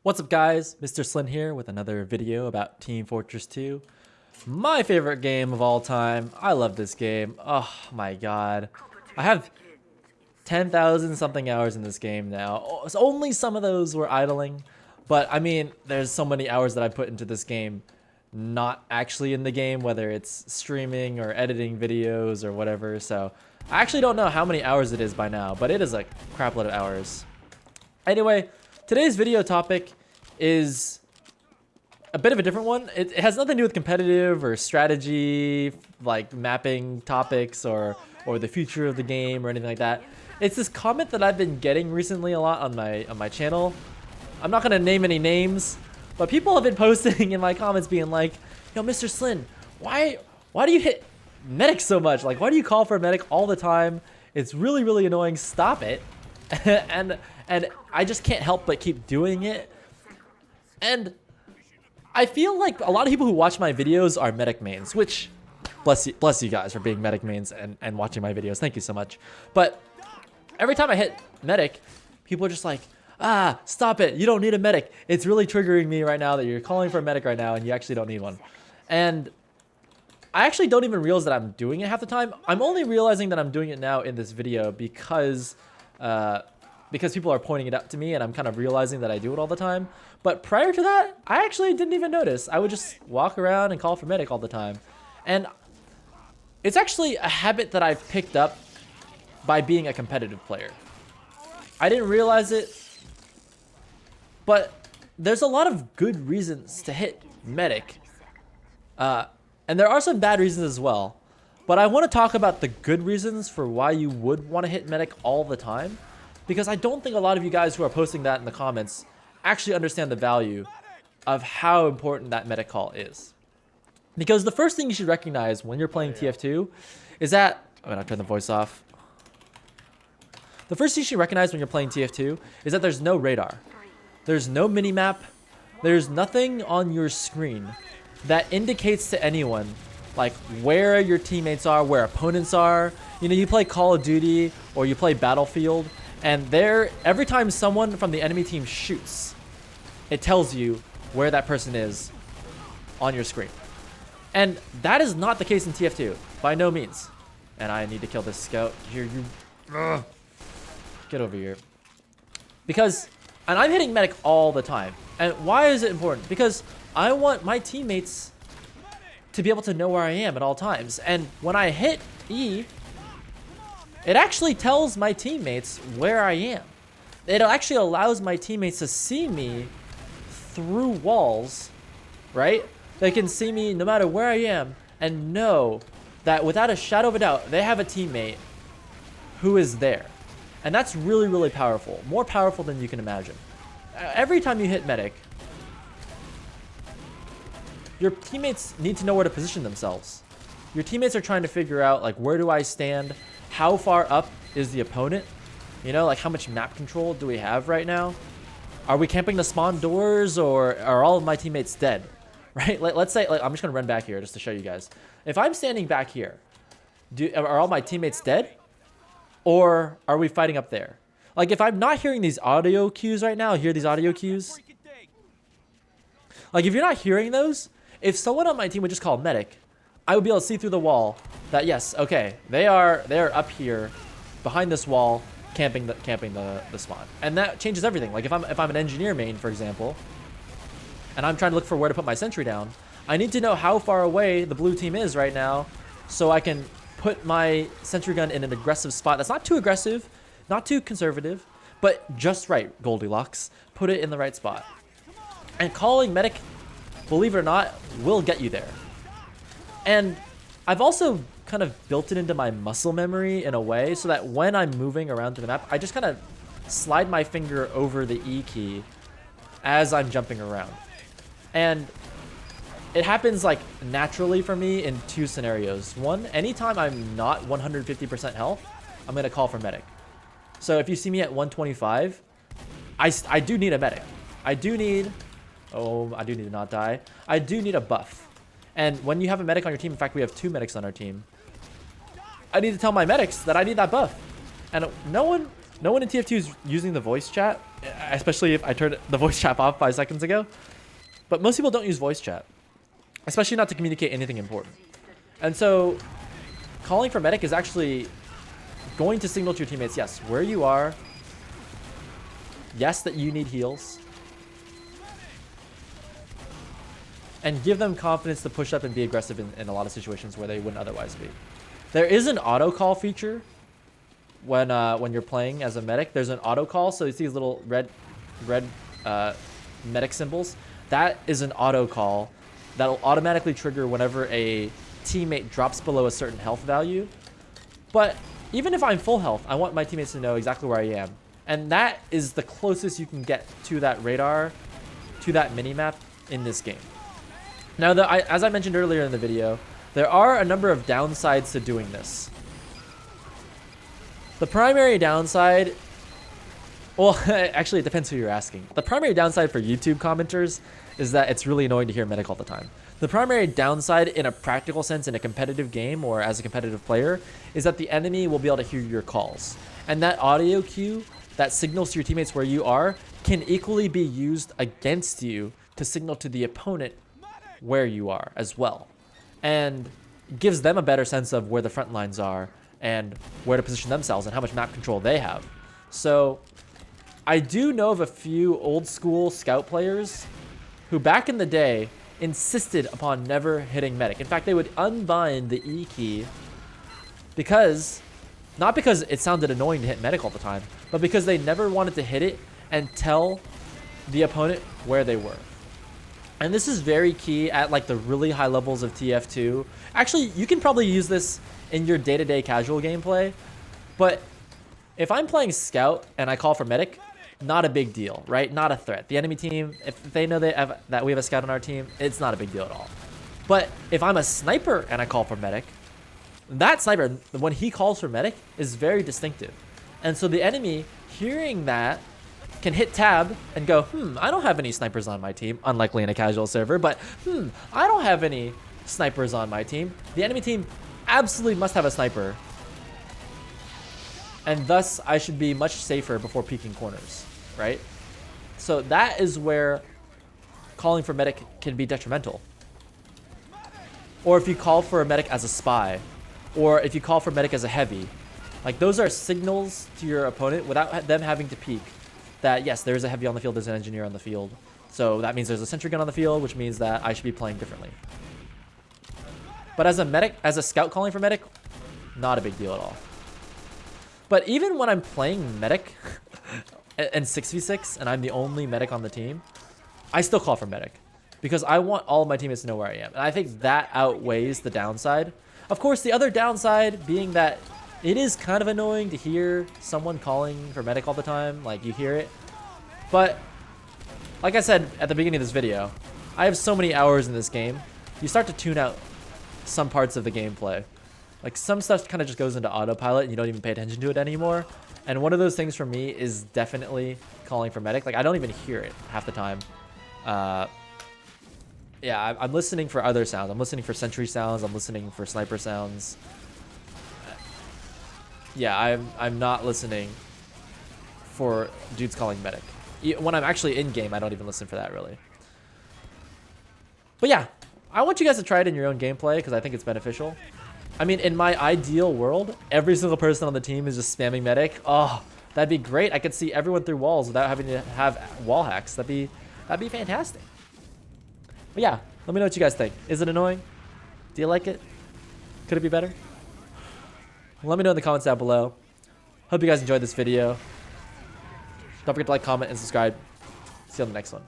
What's up guys, Mr. Slin here with another video about Team Fortress 2. My favorite game of all time. I love this game. Oh my god. I have 10,000 something hours in this game now. Only some of those were idling, but I mean, there's so many hours that I put into this game not actually in the game, whether it's streaming or editing videos or whatever. So I actually don't know how many hours it is by now, but it is a crap load of hours. Anyway, today's video topic is a bit of a different one. It has nothing to do with competitive or strategy, like mapping topics or the future of the game or anything like that. It's this comment that I've been getting recently a lot on my channel. I'm not gonna name any names, but people have been posting in my comments being like, "Yo, Mr. Slin, why do you hit medic so much? Like, why do you call for a medic all the time? It's really, really annoying. Stop it." and I just can't help but keep doing it. And I feel like a lot of people who watch my videos are medic mains, which bless you guys for being medic mains and watching my videos. Thank you so much. But every time I hit medic, people are just like, "Ah, stop it. You don't need a medic. It's really triggering me right now that you're calling for a medic right now and you actually don't need one." And I actually don't even realize that I'm doing it half the time. I'm only realizing that I'm doing it now in this video because people are pointing it out to me and I'm kind of realizing that I do it all the time. But prior to that, I actually didn't even notice. I would just walk around and call for medic all the time. And it's actually a habit that I've picked up by being a competitive player. I didn't realize it, but there's a lot of good reasons to hit medic. And there are some bad reasons as well. But I want to talk about the good reasons for why you would want to hit medic all the time, because I don't think a lot of you guys who are posting that in the comments actually understand the value of how important that medic call is. Because the first thing you should recognize when you're playing TF2 is that, I'm gonna turn the voice off. The first thing you should recognize when you're playing TF2 is that there's no radar. There's no minimap. There's nothing on your screen that indicates to anyone like where your teammates are, where opponents are. You know, you play Call of Duty or you play Battlefield, and every time someone from the enemy team shoots, it tells you where that person is on your screen. And that is not the case in TF2, by no means. And I need to kill this scout. Here, you... Get over here. And I'm hitting medic all the time. And why is it important? Because I want my teammates to be able to know where I am at all times. And when I hit E, it actually tells my teammates where I am. It actually allows my teammates to see me through walls, right? They can see me no matter where I am and know that without a shadow of a doubt, they have a teammate who is there. And that's really, really powerful. More powerful than you can imagine. Every time you hit medic, your teammates need to know where to position themselves. Your teammates are trying to figure out, like, where do I stand? How far up is the opponent? You know, like, how much map control do we have right now? Are we camping the spawn doors, or are all of my teammates dead? Right? Let's say, like, I'm just gonna run back here just to show you guys. If I'm standing back here, are all my teammates dead? Or are we fighting up there? Like, if I'm not hearing these audio cues right now, hear these audio cues. Like, if you're not hearing those, if someone on my team would just call medic, I would be able to see through the wall that, yes, okay, they are up here behind this wall camping the spawn. And that changes everything. Like, if I'm an engineer main, for example, and I'm trying to look for where to put my sentry down, I need to know how far away the blue team is right now so I can put my sentry gun in an aggressive spot that's not too aggressive, not too conservative, but just right, Goldilocks. Put it in the right spot. And calling medic, believe it or not, will get you there. And I've also kind of built it into my muscle memory in a way so that when I'm moving around through the map, I just kind of slide my finger over the E key as I'm jumping around. And it happens like naturally for me in two scenarios. One, anytime I'm not 150% health, I'm gonna call for medic. So if you see me at 125, I do need a medic. I do need to not die. I do need a buff. And when you have a medic on your team, in fact, we have 2 medics on our team, I need to tell my medics that I need that buff. And no one No one in TF2 is using the voice chat, especially if I turned the voice chat off 5 seconds ago. But most people don't use voice chat, especially not to communicate anything important. And so calling for medic is actually going to signal to your teammates, yes, where you are, yes, that you need heals, and give them confidence to push up and be aggressive in a lot of situations where they wouldn't otherwise be. There is an auto call feature when you're playing as a medic. There's an auto call, so you see these little red medic symbols. That is an auto call that'll automatically trigger whenever a teammate drops below a certain health value. But even if I'm full health, I want my teammates to know exactly where I am. And that is the closest you can get to that radar, to that minimap in this game. Now, as I mentioned earlier in the video, there are a number of downsides to doing this. The primary downside, well, actually, it depends who you're asking. The primary downside for YouTube commenters is that it's really annoying to hear medic all the time. The primary downside in a practical sense in a competitive game or as a competitive player is that the enemy will be able to hear your calls. And that audio cue that signals to your teammates where you are can equally be used against you to signal to the opponent where you are as well. And gives them a better sense of where the front lines are and where to position themselves and how much map control they have. So I do know of a few old school scout players who back in the day insisted upon never hitting medic. In fact, they would unbind the E key because, not because it sounded annoying to hit medic all the time, but because they never wanted to hit it and tell the opponent where they were. And this is very key at like the really high levels of TF2. Actually, you can probably use this in your day-to-day casual gameplay, but if I'm playing scout and I call for medic, not a big deal, right? Not a threat. The enemy team, if they know that we have a scout on our team, it's not a big deal at all. But if I'm a sniper and I call for medic, that sniper, when he calls for medic, is very distinctive. And so the enemy, hearing that, can hit tab and go, I don't have any snipers on my team. Unlikely in a casual server, but I don't have any snipers on my team. The enemy team absolutely must have a sniper. And thus, I should be much safer before peeking corners, right? So that is where calling for medic can be detrimental. Or if you call for a medic as a spy, or if you call for medic as a heavy, like those are signals to your opponent without them having to peek that, yes, there's a heavy on the field, there's an engineer on the field. So that means there's a sentry gun on the field, which means that I should be playing differently. But as a medic, as a scout calling for medic, not a big deal at all. But even when I'm playing medic and 6v6 and I'm the only medic on the team, I still call for medic because I want all of my teammates to know where I am. And I think that outweighs the downside. Of course, the other downside being that it is kind of annoying to hear someone calling for medic all the time. Like, you hear it. But like I said at the beginning of this video, I have so many hours in this game. You start to tune out some parts of the gameplay. Like, some stuff kind of just goes into autopilot and you don't even pay attention to it anymore. And one of those things for me is definitely calling for medic. Like, I don't even hear it half the time. Yeah, I'm listening for other sounds. I'm listening for sentry sounds. I'm listening for sniper sounds. Yeah, I'm not listening for dudes calling medic. When I'm actually in game, I don't even listen for that really. But yeah, I want you guys to try it in your own gameplay because I think it's beneficial. I mean, in my ideal world, every single person on the team is just spamming medic. Oh, that'd be great. I could see everyone through walls without having to have wall hacks. That'd be fantastic. But yeah, let me know what you guys think. Is it annoying? Do you like it? Could it be better? Let me know in the comments down below. Hope you guys enjoyed this video. Don't forget to like, comment, and subscribe. See you on the next one.